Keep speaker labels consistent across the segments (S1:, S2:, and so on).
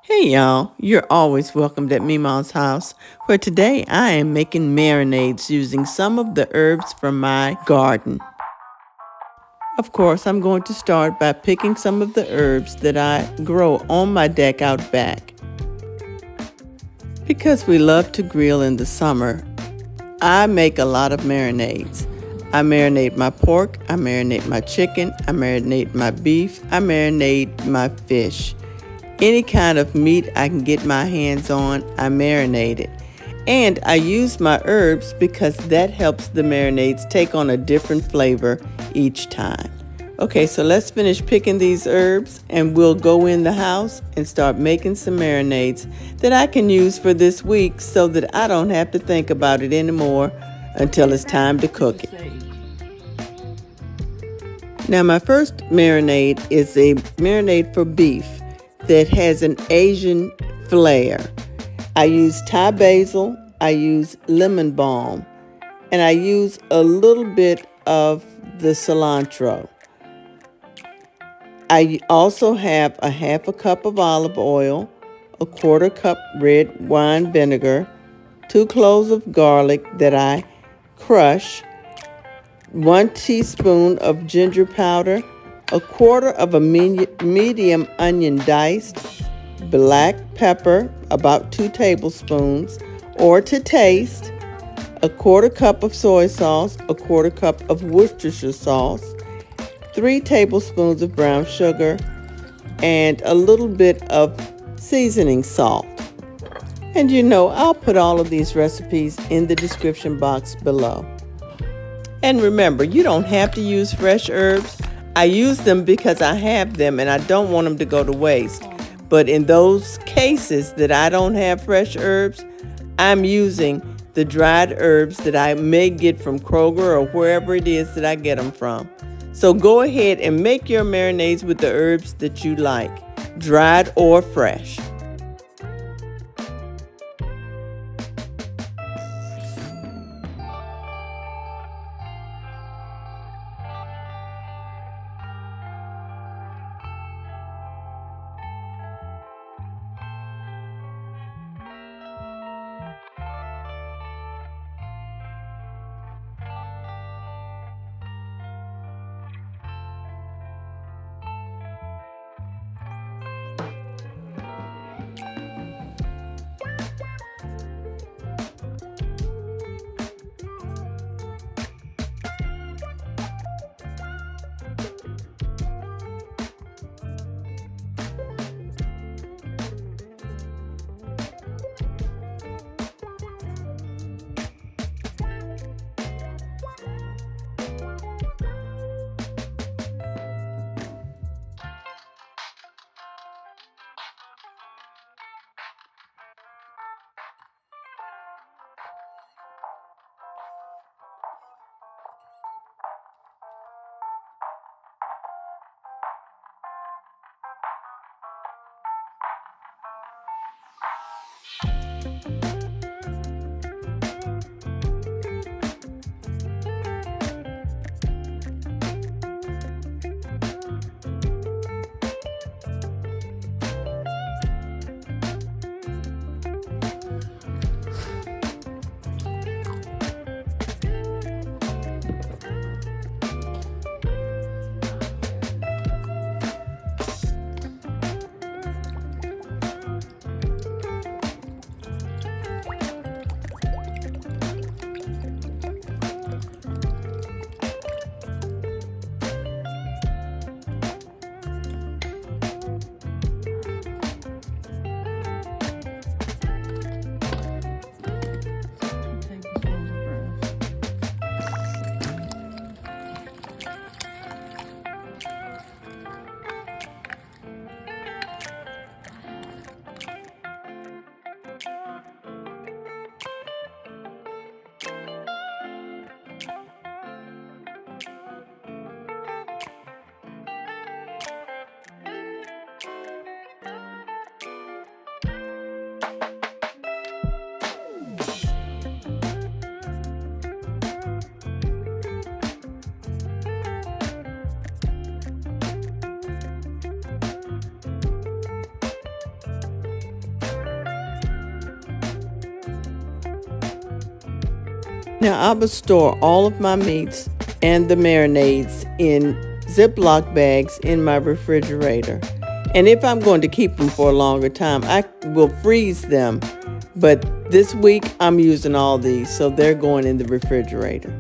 S1: Hey y'all, you're always welcomed at Mima's house, where today I am making marinades using some of the herbs from my garden. Of course, I'm going to start by picking some of the herbs that I grow on my deck out back. Because we love to grill in the summer, I make a lot of marinades. I marinate my pork, I marinate my chicken, I marinate my beef, I marinate my fish. Any kind of meat I can get my hands on, I marinate it. And I use my herbs because that helps the marinades take on a different flavor each time. Okay, so let's finish picking these herbs and we'll go in the house and start making some marinades that I can use for this week so that I don't have to think about it anymore until it's time to cook it. Now my first marinade is a marinade for beef that has an Asian flair. I use Thai basil, I use lemon balm, and I use a little bit of the cilantro. I also have a half a cup of olive oil, a quarter cup red wine vinegar, 2 cloves of garlic that I crush, 1 teaspoon of ginger powder, a quarter of a medium onion diced, black pepper, about 2 tablespoons, or to taste, a quarter cup of soy sauce, a quarter cup of Worcestershire sauce, 3 tablespoons of brown sugar, and a little bit of seasoning salt. And I'll put all of these recipes in the description box below. And remember, you don't have to use fresh herbs. I use them because I have them and I don't want them to go to waste. But in those cases that I don't have fresh herbs, I'm using the dried herbs that I may get from Kroger or wherever it is that I get them from. So go ahead and make your marinades with the herbs that you like, dried or fresh. Now I will store all of my meats and the marinades in Ziploc bags in my refrigerator. And if I'm going to keep them for a longer time, I will freeze them. But this week I'm using all these, so they're going in the refrigerator.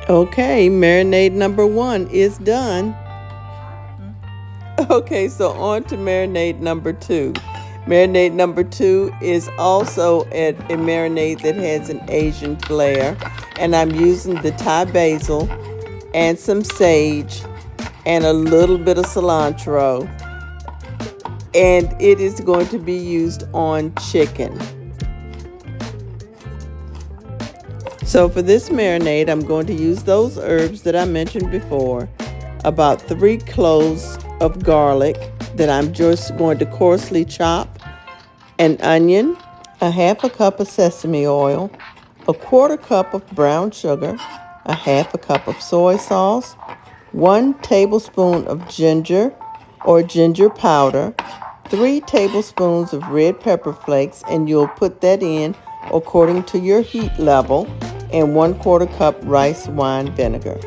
S1: Okay, marinade number 1 is done. Okay, so on to marinade number 2. Marinade number 2 is also a marinade that has an Asian flair. And I'm using the Thai basil and some sage and a little bit of cilantro. And it is going to be used on chicken. So for this marinade, I'm going to use those herbs that I mentioned before. About 3 cloves of garlic that I'm just going to coarsely chop, an onion, a half a cup of sesame oil, a quarter cup of brown sugar, a half a cup of soy sauce, 1 tablespoon of ginger or ginger powder, 3 tablespoons of red pepper flakes, and you'll put that in according to your heat level, and 1/4 cup rice wine vinegar.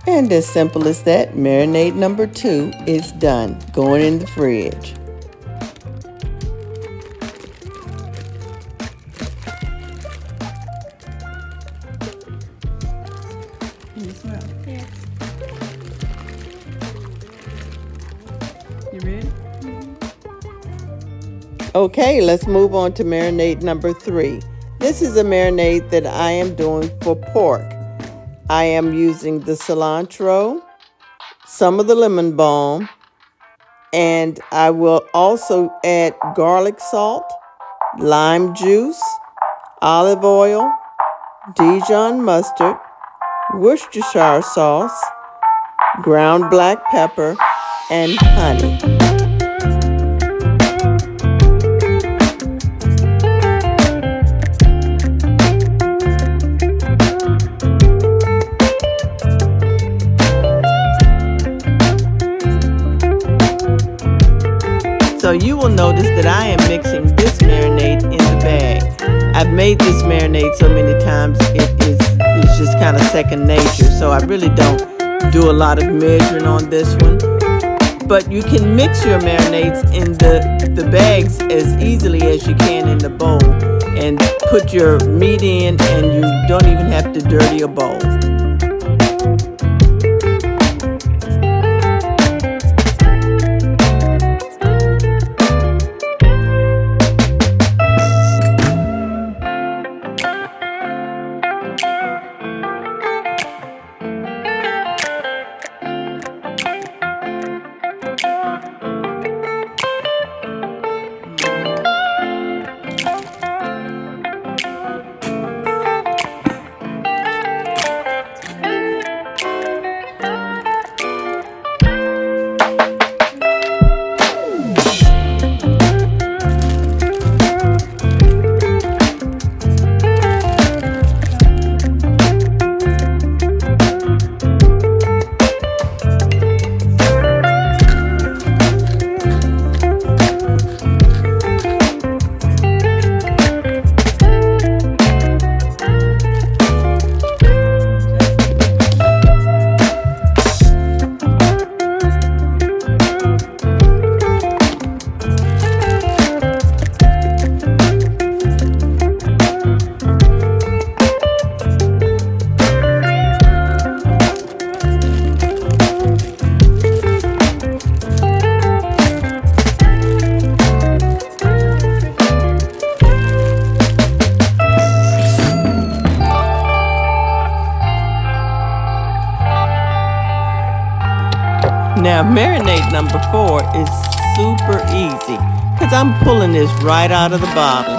S1: And as simple as that, marinade number 2 is done, going in the fridge.
S2: Can you smell? Yes. You ready?
S1: Okay, let's move on to marinade number 3. This is a marinade that I am doing for pork. I am using the cilantro, some of the lemon balm, and I will also add garlic salt, lime juice, olive oil, Dijon mustard, Worcestershire sauce, ground black pepper, and honey. So you will notice that I am mixing this marinade in the bag. I've made this marinade so many times, it's just kind of second nature. So I really don't do a lot of measuring on this one. But you can mix your marinades in the bags as easily as you can in the bowl. And put your meat in, and you don't even have to dirty a bowl. Now, marinade number 4 is super easy because I'm pulling this right out of the bottle.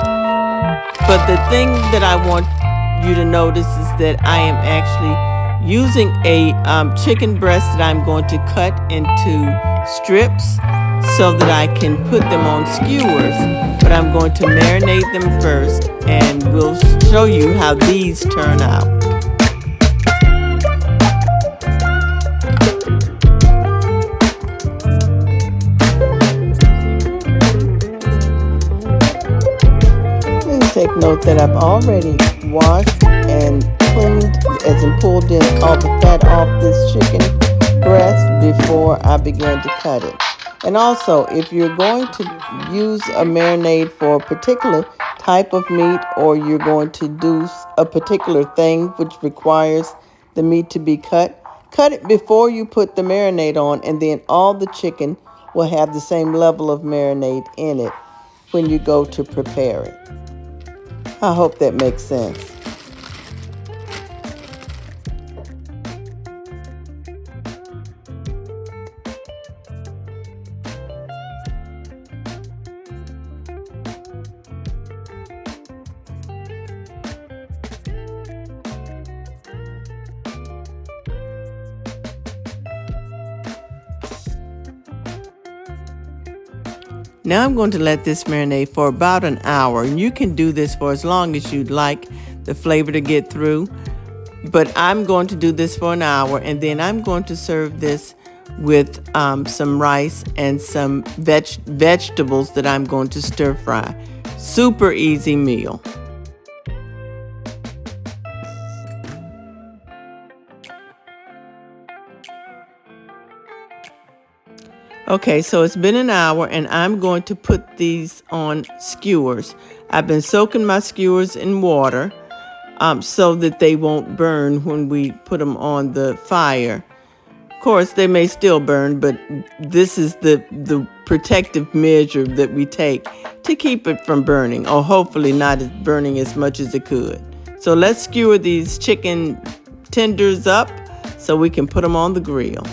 S1: But the thing that I want you to notice is that I am actually using a chicken breast that I'm going to cut into strips so that I can put them on skewers. But I'm going to marinate them first, and we'll show you how these turn out. Take note that I've already washed and cleaned, as in pulled in all the fat off this chicken breast before I began to cut it. And also, if you're going to use a marinade for a particular type of meat, or you're going to do a particular thing which requires the meat to be cut it before you put the marinade on, and then all the chicken will have the same level of marinade in it when you go to prepare it. I hope that makes sense. Now I'm going to let this marinate for about an hour, and you can do this for as long as you'd like the flavor to get through. But I'm going to do this for an hour, and then I'm going to serve this with some rice and some vegetables that I'm going to stir fry. Super easy meal. Okay, so it's been an hour, and I'm going to put these on skewers. I've been soaking my skewers in water so that they won't burn when we put them on the fire. Of course, they may still burn, but this is the protective measure that we take to keep it from burning, or hopefully not burning as much as it could. So let's skewer these chicken tenders up so we can put them on the grill.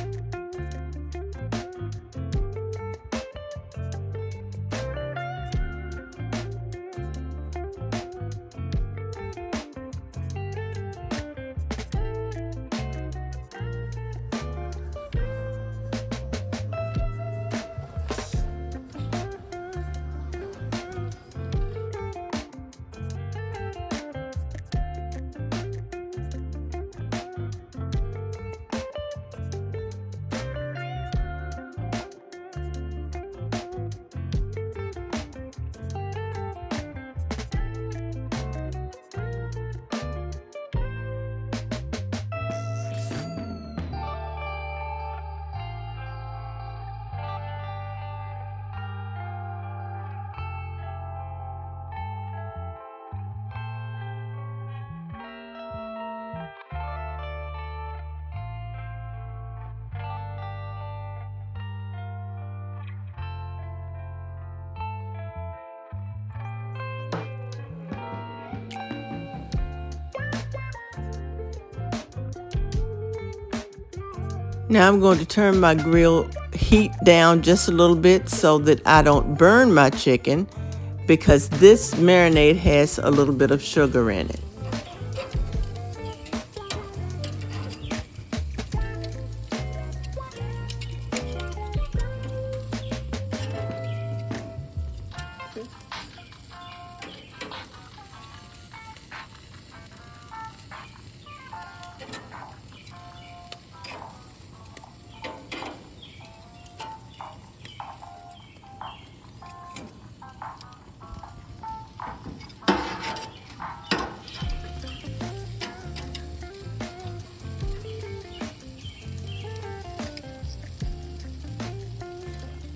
S1: Now I'm going to turn my grill heat down just a little bit so that I don't burn my chicken, because this marinade has a little bit of sugar in it.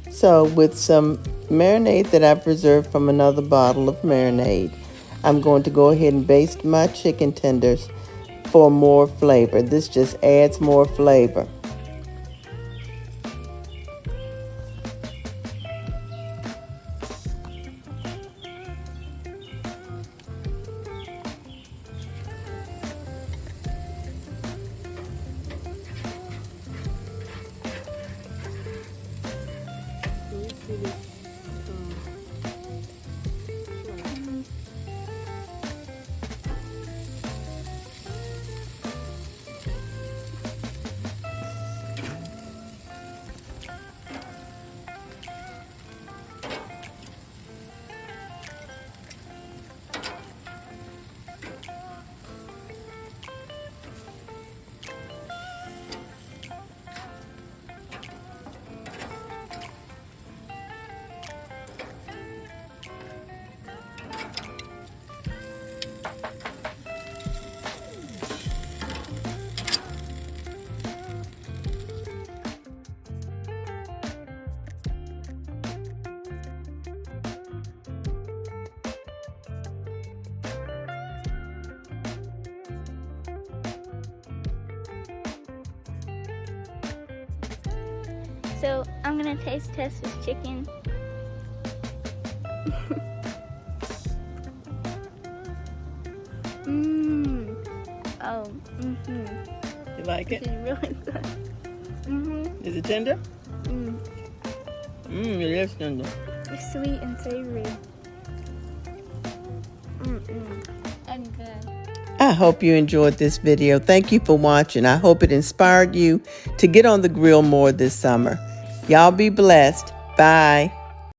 S1: So with some marinade that I preserved from another bottle of marinade, I'm going to go ahead and baste my chicken tenders for more flavor. This just adds more flavor.
S2: So I'm gonna taste test this chicken. Oh.
S1: You like
S2: This
S1: it?
S2: is really good.
S1: Is it tender? It is tender.
S2: It's sweet and savory. And good.
S1: I hope you enjoyed this video. Thank you for watching. I hope it inspired you to get on the grill more this summer. Y'all be blessed. Bye.